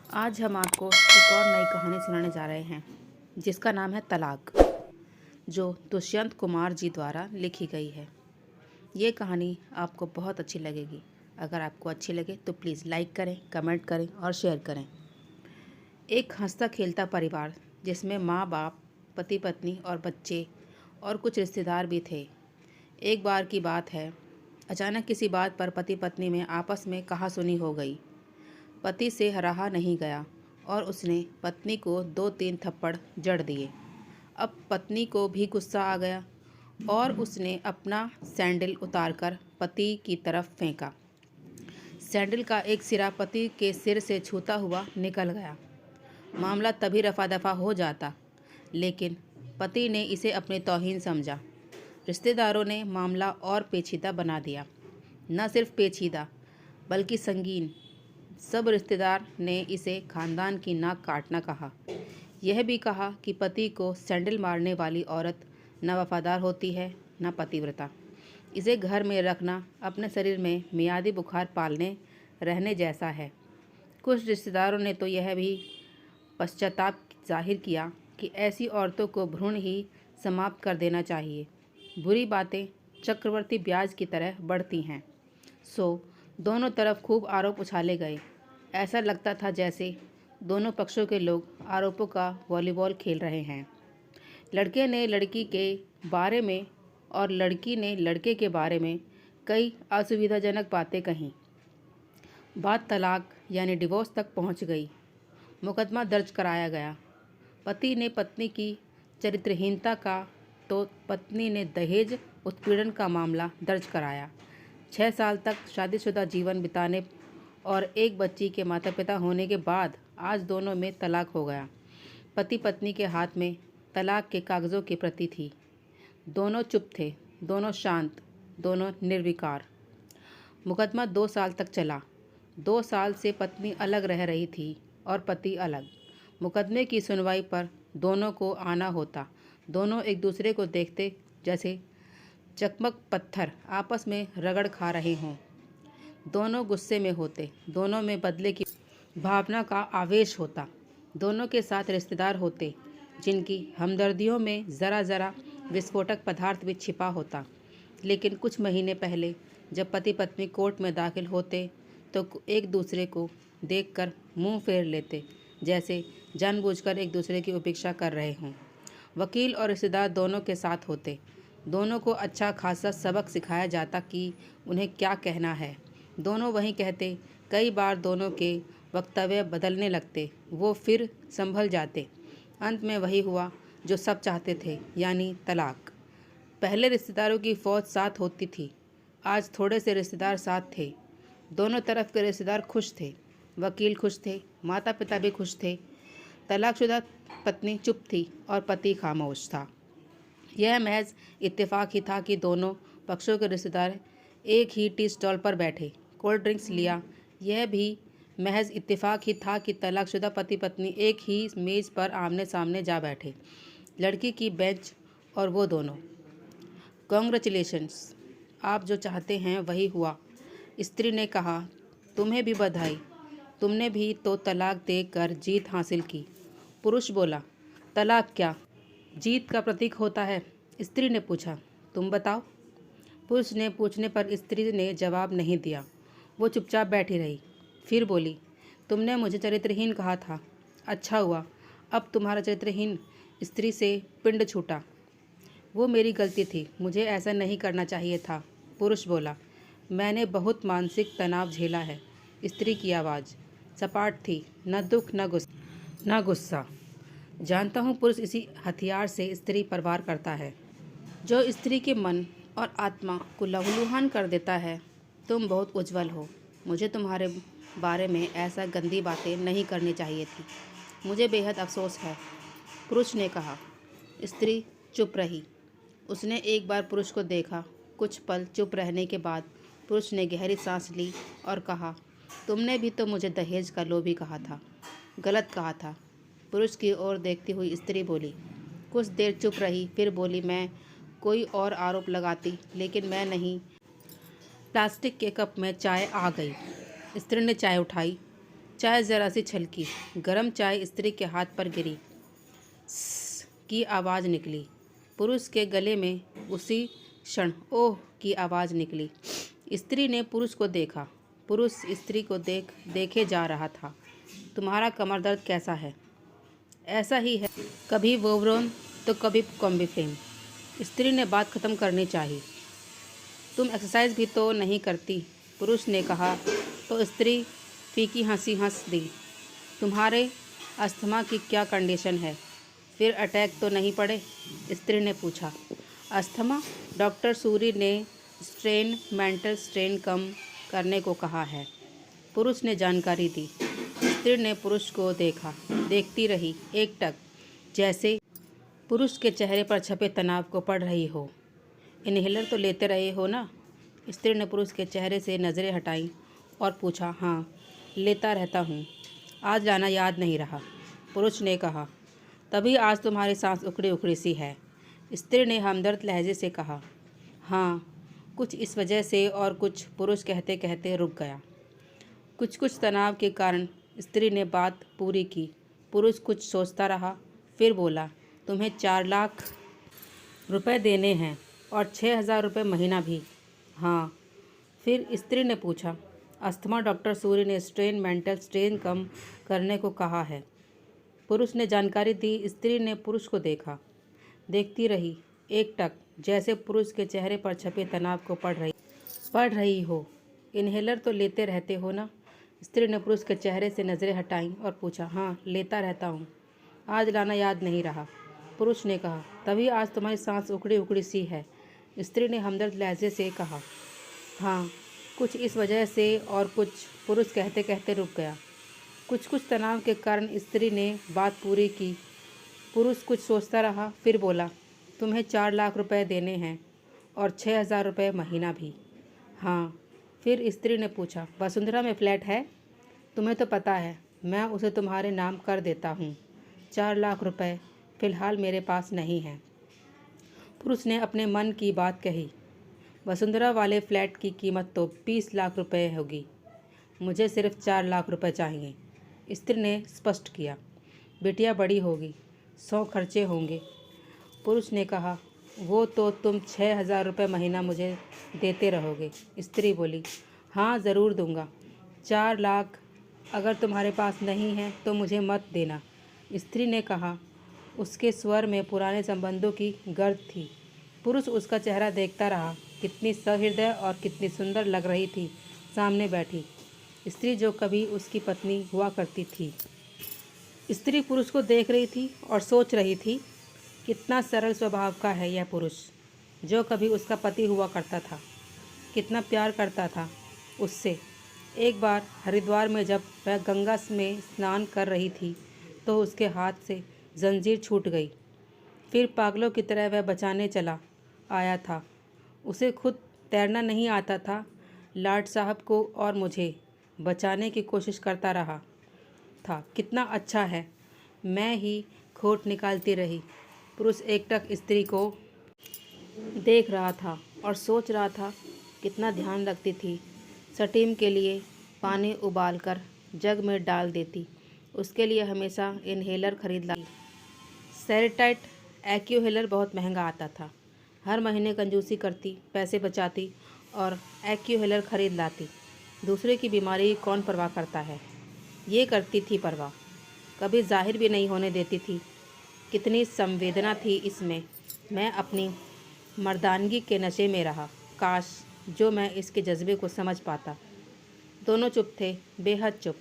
आज हम आपको एक और नई कहानी सुनाने जा रहे हैं जिसका नाम है तलाक, जो दुष्यंत कुमार जी द्वारा लिखी गई है। ये कहानी आपको बहुत अच्छी लगेगी। अगर आपको अच्छी लगे तो प्लीज़ लाइक करें, कमेंट करें और शेयर करें। एक हंसता खेलता परिवार जिसमें माँ बाप, पति पत्नी और बच्चे और कुछ रिश्तेदार भी थे। एक बार की बात है, अचानक किसी बात पर पति पत्नी में आपस में कहासुनी हो गई। पति से रहा नहीं गया और उसने पत्नी को 2-3 थप्पड़ जड़ दिए। अब पत्नी को भी गुस्सा आ गया और उसने अपना सैंडल उतारकर पति की तरफ फेंका। सैंडल का एक सिरा पति के सिर से छूता हुआ निकल गया। मामला तभी रफा दफा हो जाता, लेकिन पति ने इसे अपनी तौहीन समझा। रिश्तेदारों ने मामला और पेचीदा बना दिया। न सिर्फ पेचीदा बल्कि संगीन। सब रिश्तेदार ने इसे खानदान की नाक काटना कहा। यह भी कहा कि पति को सैंडल मारने वाली औरत न वफादार होती है न पतिव्रता। इसे घर में रखना अपने शरीर में मियादी बुखार पालने रहने जैसा है। कुछ रिश्तेदारों ने तो यह भी पश्चाताप जाहिर किया कि ऐसी औरतों को भ्रूण ही समाप्त कर देना चाहिए। बुरी बातें चक्रवर्ती ब्याज की तरह बढ़ती हैं। दोनों तरफ खूब आरोप उछाले गए। ऐसा लगता था जैसे दोनों पक्षों के लोग आरोपों का वॉलीबॉल खेल रहे हैं। लड़के ने लड़की के बारे में और लड़की ने लड़के के बारे में कई असुविधाजनक बातें कहीं। बात तलाक यानी डिवोर्स तक पहुंच गई। मुकदमा दर्ज कराया गया। पति ने पत्नी की चरित्रहीनता का तो पत्नी ने दहेज उत्पीड़न का मामला दर्ज कराया। 6 साल तक शादीशुदा जीवन बिताने और एक बच्ची के माता पिता होने के बाद आज दोनों में तलाक हो गया। पति पत्नी के हाथ में तलाक के कागज़ों की प्रति थी। दोनों चुप थे, दोनों शांत, दोनों निर्विकार। मुकदमा 2 साल तक चला। 2 साल से पत्नी अलग रह रही थी और पति अलग। मुकदमे की सुनवाई पर दोनों को आना होता। दोनों एक दूसरे को देखते जैसे चकमक पत्थर आपस में रगड़ खा रहे हों। दोनों गुस्से में होते, दोनों में बदले की भावना का आवेश होता। दोनों के साथ रिश्तेदार होते जिनकी हमदर्दियों में ज़रा ज़रा विस्फोटक पदार्थ भी छिपा होता। लेकिन कुछ महीने पहले जब पति पत्नी कोर्ट में दाखिल होते तो एक दूसरे को देखकर मुंह फेर लेते, जैसे जानबूझकर एक दूसरे की उपेक्षा कर रहे हों। वकील और रिश्तेदार दोनों के साथ होते। दोनों को अच्छा खासा सबक सिखाया जाता कि उन्हें क्या कहना है। दोनों वहीं कहते। कई बार दोनों के वक्तव्य बदलने लगते, वो फिर संभल जाते। अंत में वही हुआ जो सब चाहते थे, यानी तलाक। पहले रिश्तेदारों की फ़ौज साथ होती थी, आज थोड़े से रिश्तेदार साथ थे। दोनों तरफ के रिश्तेदार खुश थे। वकील खुश थे, माता पिता भी खुश थे। तलाकशुदा पत्नी चुप थी और पति खामोश था। यह महज इत्तेफाक ही था कि दोनों पक्षों के रिश्तेदार एक ही टी स्टॉल पर बैठे, कोल्ड ड्रिंक्स लिया। यह भी महज इत्तेफाक ही था कि तलाकशुदा पति पत्नी एक ही मेज़ पर आमने सामने जा बैठे, लड़की की बेंच और वो दोनों। कॉन्ग्रेचुलेशंस, आप जो चाहते हैं वही हुआ, स्त्री ने कहा। तुम्हें भी बधाई, तुमने भी तो तलाक देकर जीत हासिल की। पुरुष बोला, तलाक क्या जीत का प्रतीक होता है? स्त्री ने पूछा, तुम बताओ। पुरुष ने पूछने पर स्त्री ने जवाब नहीं दिया। वो चुपचाप बैठी रही। फिर बोली, तुमने मुझे चरित्रहीन कहा था। अच्छा हुआ, अब तुम्हारा चरित्रहीन स्त्री से पिंड छूटा। वो मेरी गलती थी, मुझे ऐसा नहीं करना चाहिए था। पुरुष बोला, मैंने बहुत मानसिक तनाव झेला है। स्त्री की आवाज़ सपाट थी, न दुख न गुस्सा। जानता हूँ पुरुष इसी हथियार से स्त्री पर वार करता है, जो स्त्री के मन और आत्मा को लहूलुहान कर देता है। तुम बहुत उज्जवल हो, मुझे तुम्हारे बारे में ऐसा गंदी बातें नहीं करनी चाहिए थी। मुझे बेहद अफसोस है, पुरुष ने कहा। स्त्री चुप रही। उसने एक बार पुरुष को देखा। कुछ पल चुप रहने के बाद पुरुष ने गहरी सांस ली और कहा, तुमने भी तो मुझे दहेज का लोभी कहा था। गलत कहा था। पुरुष की ओर देखती हुई स्त्री बोली। कुछ देर चुप रही, फिर बोली, मैं कोई और आरोप लगाती, लेकिन मैं नहीं। प्लास्टिक के कप में चाय आ गई। स्त्री ने चाय उठाई। चाय जरा सी छलकी, गरम चाय स्त्री के हाथ पर गिरी, "स्स" की आवाज़ निकली। पुरुष के गले में उसी क्षण "ओह" की आवाज़ निकली। स्त्री ने पुरुष को देखा। पुरुष स्त्री को देखे जा रहा था। "तुम्हारा कमर दर्द कैसा है?" "ऐसा ही है, कभी वोवरोन तो कभी कॉम्बिफ्लेम।" स्त्री ने बात खत्म करनी चाहिए। "तुम एक्सरसाइज भी तो नहीं करती," पुरुष ने कहा तो स्त्री फीकी हंसी हंस दी। "तुम्हारे अस्थमा की क्या कंडीशन है? फिर अटैक तो नहीं पड़े?" स्त्री ने पूछा। "अस्थमा? डॉक्टर सूरी ने मेंटल स्ट्रेन कम करने को कहा है," पुरुष ने जानकारी दी। स्त्री ने पुरुष को देखा, देखती रही एकटक, जैसे पुरुष के चेहरे पर छपे तनाव को पढ़ रही हो। "इनहेलर तो लेते रहे हो ना?" स्त्री ने पुरुष के चेहरे से नज़रें हटाईं और पूछा। "हाँ, लेता रहता हूँ। आज लाना याद नहीं रहा," पुरुष ने कहा। "तभी आज तुम्हारी सांस उखड़ी उखड़ी सी है," स्त्री ने हमदर्द लहजे से कहा। "हाँ, कुछ इस वजह से और कुछ," पुरुष कहते कहते रुक गया। कुछ तनाव के कारण," स्त्री ने बात पूरी की। पुरुष कुछ सोचता रहा, फिर बोला, "तुम्हें 4 लाख रुपए देने हैं और 6,000 रुपये महीना भी।" "हाँ।" फिर स्त्री ने पूछा। "अस्थमा डॉक्टर सूरी ने मेंटल स्ट्रेन कम करने को कहा है," पुरुष ने जानकारी दी। स्त्री ने पुरुष को देखा, देखती रही एकटक, जैसे पुरुष के चेहरे पर छपे तनाव को पढ़ रही हो। "इनहेलर तो लेते रहते हो ना?" स्त्री ने पुरुष के चेहरे से नज़रें हटाईं और पूछा। "हाँ, लेता रहता हूँ। आज लाना याद नहीं रहा," पुरुष ने कहा। "तभी आज तुम्हारी सांस उखड़ी उखड़ी सी है," स्त्री ने हमदर्द लहजे से कहा। "हाँ, कुछ इस वजह से और कुछ," पुरुष कहते कहते रुक गया। कुछ तनाव के कारण स्त्री ने बात पूरी की। पुरुष कुछ सोचता रहा, फिर बोला, "तुम्हें 4 लाख रुपए देने हैं और 6,000 रुपये महीना भी।" "हाँ।" फिर स्त्री ने पूछा। "वसुंधरा में फ्लैट है? तुम्हें तो पता है, मैं उसे तुम्हारे नाम कर देता हूँ। 4 लाख रुपए फ़िलहाल मेरे पास नहीं है," पुरुष ने अपने मन की बात कही। "वसुंधरा वाले फ्लैट की कीमत तो 20 लाख रुपए होगी। मुझे सिर्फ 4 लाख रुपए चाहिए," स्त्री ने स्पष्ट किया। "बिटिया बड़ी होगी, 100 खर्चे होंगे," पुरुष ने कहा। "वो तो तुम 6,000 रुपये महीना मुझे देते रहोगे," स्त्री बोली। "हाँ, ज़रूर दूंगा। 4 लाख अगर तुम्हारे पास नहीं है तो मुझे मत देना," स्त्री ने कहा। उसके स्वर में पुराने संबंधों की गर्द थी। पुरुष उसका चेहरा देखता रहा। कितनी सहृदय और कितनी सुंदर लग रही थी सामने बैठी स्त्री, जो कभी उसकी पत्नी हुआ करती थी। स्त्री पुरुष को देख रही थी और सोच रही थी, कितना सरल स्वभाव का है यह पुरुष, जो कभी उसका पति हुआ करता था। कितना प्यार करता था उससे। एक बार हरिद्वार में जब वह गंगा में स्नान कर रही थी तो उसके हाथ से जंजीर छूट गई। फिर पागलों की तरह वह बचाने चला आया था। उसे खुद तैरना नहीं आता था, लाट साहब को और मुझे बचाने की कोशिश करता रहा था। कितना अच्छा है। मैं ही खोट निकालती रही। पुरुष एकटक स्त्री को देख रहा था और सोच रहा था, कितना ध्यान रखती थी। स्टीम के लिए पानी उबालकर जग में डाल देती, उसके लिए हमेशा इनहेलर खरीद लाती। सेरेटाइट एक्यूहेलर बहुत महंगा आता था। हर महीने कंजूसी करती, पैसे बचाती और एक्यूहेलर खरीद लाती। दूसरे की बीमारी की कौन परवाह करता है? ये करती थी परवाह, कभी जाहिर भी नहीं होने देती थी। कितनी संवेदना थी इसमें। मैं अपनी मर्दानगी के नशे में रहा। काश जो मैं इसके जज्बे को समझ पाता। दोनों चुप थे, बेहद चुप।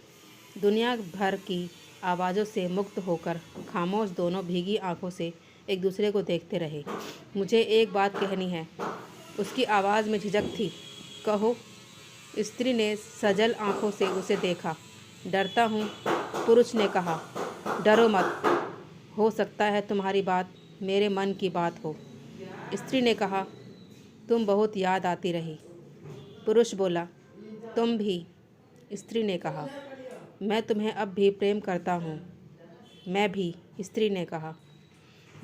दुनिया भर की आवाज़ों से मुक्त होकर खामोश दोनों भीगी आंखों से एक दूसरे को देखते रहे। "मुझे एक बात कहनी है," उसकी आवाज़ में झिझक थी। "कहो," स्त्री ने सजल आंखों से उसे देखा। "डरता हूँ," पुरुष ने कहा। "डरो मत, हो सकता है तुम्हारी बात मेरे मन की बात हो," स्त्री ने कहा। "तुम बहुत याद आती रही," पुरुष बोला। "तुम भी," स्त्री ने कहा। "मैं तुम्हें अब भी प्रेम करता हूँ." "मैं भी," स्त्री ने कहा।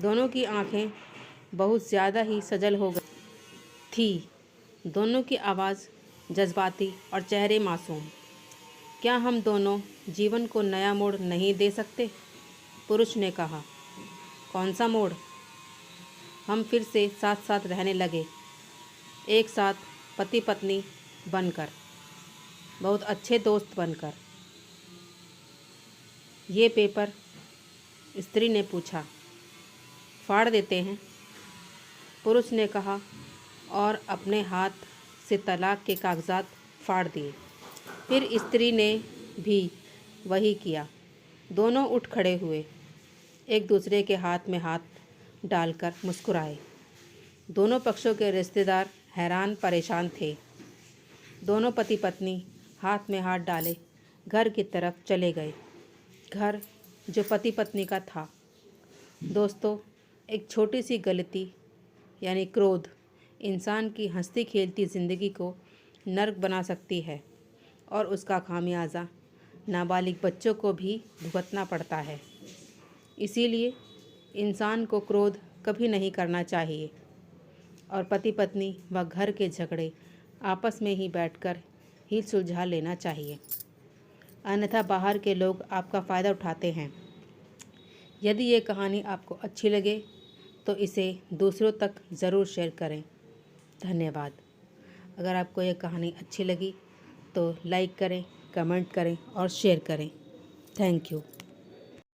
दोनों की आंखें बहुत ज़्यादा ही सजल हो गई थी। दोनों की आवाज़ जज्बाती और चेहरे मासूम। क्या हम दोनों जीवन को नया मोड़ नहीं दे सकते? पुरुष ने कहा, कौन सा मोड़? हम फिर से साथ साथ रहने लगे, एक साथ पति पत्नी बनकर, बहुत अच्छे दोस्त बनकर। ये पेपर? स्त्री ने पूछा। फाड़ देते हैं, पुरुष ने कहा और अपने हाथ से तलाक के कागजात फाड़ दिए। फिर स्त्री ने भी वही किया। दोनों उठ खड़े हुए, एक दूसरे के हाथ में हाथ डालकर मुस्कुराए। दोनों पक्षों के रिश्तेदार हैरान परेशान थे। दोनों पति पत्नी हाथ में हाथ डाले घर की तरफ चले गए, घर जो पति पत्नी का था। दोस्तों, एक छोटी सी गलती यानी क्रोध इंसान की हंसती खेलती ज़िंदगी को नर्क बना सकती है और उसका खामियाजा नाबालिग बच्चों को भी भुगतना पड़ता है। इसीलिए इंसान को क्रोध कभी नहीं करना चाहिए और पति पत्नी व घर के झगड़े आपस में ही बैठकर ही सुलझा लेना चाहिए, अन्यथा बाहर के लोग आपका फ़ायदा उठाते हैं। यदि ये कहानी आपको अच्छी लगे तो इसे दूसरों तक ज़रूर शेयर करें। धन्यवाद। अगर आपको ये कहानी अच्छी लगी तो लाइक करें, कमेंट करें और शेयर करें। Thank you.